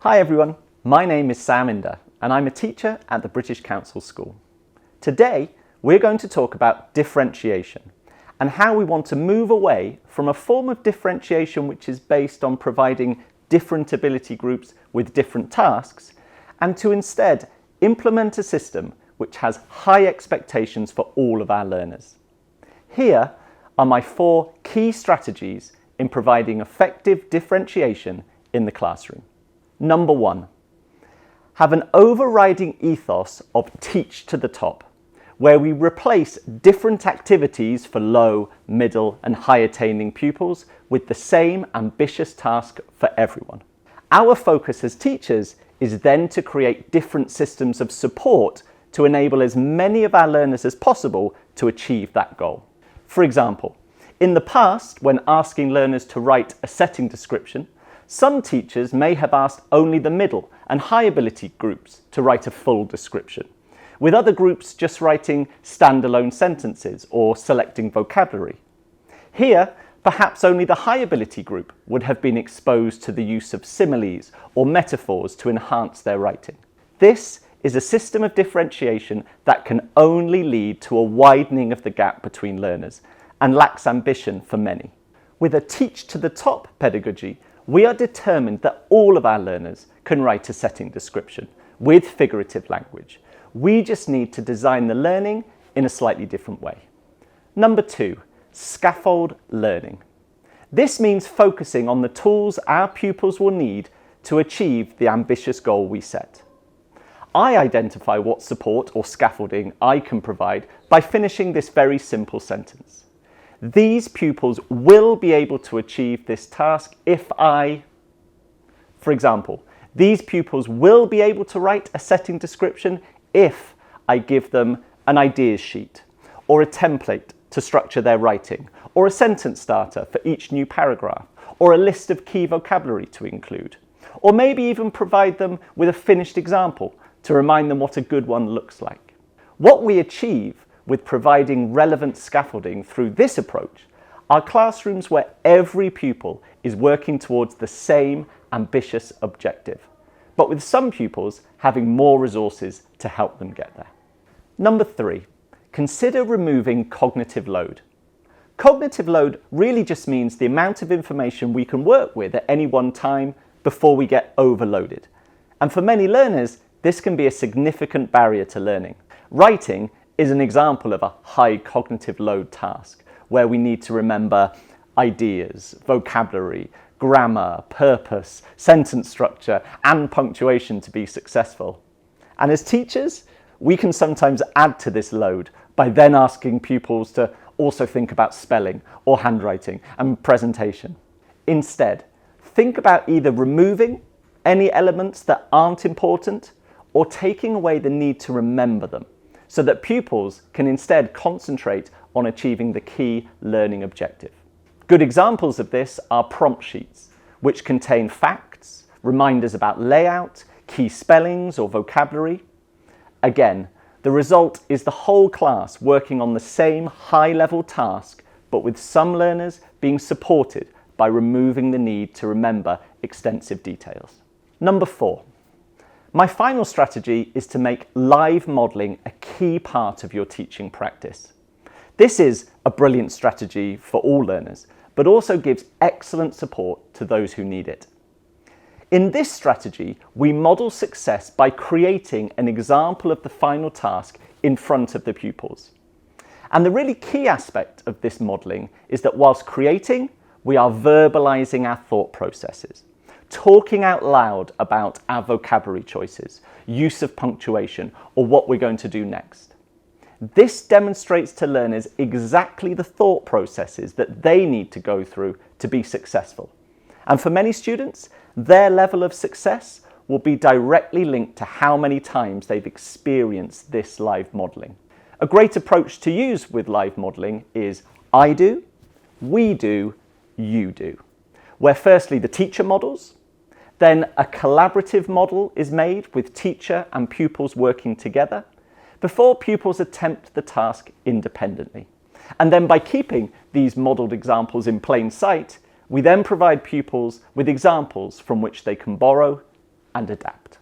Hi everyone, my name is Sam Inder and I'm a teacher at the British Council School. Today we're going to talk about differentiation and how we want to move away from a form of differentiation which is based on providing different ability groups with different tasks and to instead implement a system which has high expectations for all of our learners. Here are my 4 key strategies in providing effective differentiation in the classroom. Number 1, have an overriding ethos of teach to the top, where we replace different activities for low, middle and high attaining pupils with the same ambitious task for everyone. Our focus as teachers is then to create different systems of support to enable as many of our learners as possible to achieve that goal. For example, in the past, when asking learners to write a setting description, some teachers may have asked only the middle and high ability groups to write a full description, with other groups just writing standalone sentences or selecting vocabulary. Here, perhaps only the high ability group would have been exposed to the use of similes or metaphors to enhance their writing. This is a system of differentiation that can only lead to a widening of the gap between learners and lacks ambition for many. With a teach to the top pedagogy, we are determined that all of our learners can write a setting description with figurative language. We just need to design the learning in a slightly different way. Number 2, scaffold learning. This means focusing on the tools our pupils will need to achieve the ambitious goal we set. I identify what support or scaffolding I can provide by finishing this very simple sentence. These pupils will be able to achieve this task if I, for example, these pupils will be able to write a setting description if I give them an ideas sheet or a template to structure their writing, or a sentence starter for each new paragraph, or a list of key vocabulary to include, or maybe even provide them with a finished example to remind them what a good one looks like. What we achieve with providing relevant scaffolding through this approach are classrooms where every pupil is working towards the same ambitious objective, but with some pupils having more resources to help them get there. Number 3, consider removing cognitive load. Cognitive load really just means the amount of information we can work with at any one time before we get overloaded. And for many learners, this can be a significant barrier to learning. Writing is an example of a high cognitive load task where we need to remember ideas, vocabulary, grammar, purpose, sentence structure, and punctuation to be successful. And as teachers, we can sometimes add to this load by then asking pupils to also think about spelling or handwriting and presentation. Instead, think about either removing any elements that aren't important or taking away the need to remember them, so that pupils can instead concentrate on achieving the key learning objective. Good examples of this are prompt sheets, which contain facts, reminders about layout, key spellings or vocabulary. Again, the result is the whole class working on the same high-level task, but with some learners being supported by removing the need to remember extensive details. Number 4. My final strategy is to make live modelling a key part of your teaching practice. This is a brilliant strategy for all learners, but also gives excellent support to those who need it. In this strategy, we model success by creating an example of the final task in front of the pupils. And the really key aspect of this modelling is that whilst creating, we are verbalising our thought processes, talking out loud about our vocabulary choices, use of punctuation, or what we're going to do next. This demonstrates to learners exactly the thought processes that they need to go through to be successful. And for many students, their level of success will be directly linked to how many times they've experienced this live modelling. A great approach to use with live modelling is I do, we do, you do, where firstly the teacher models, then a collaborative model is made with teacher and pupils working together before pupils attempt the task independently. And then by keeping these modelled examples in plain sight, we then provide pupils with examples from which they can borrow and adapt.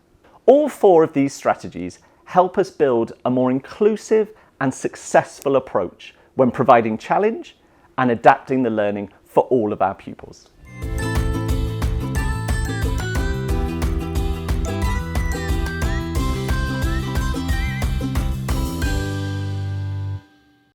All 4 of these strategies help us build a more inclusive and successful approach when providing challenge and adapting the learning for all of our pupils.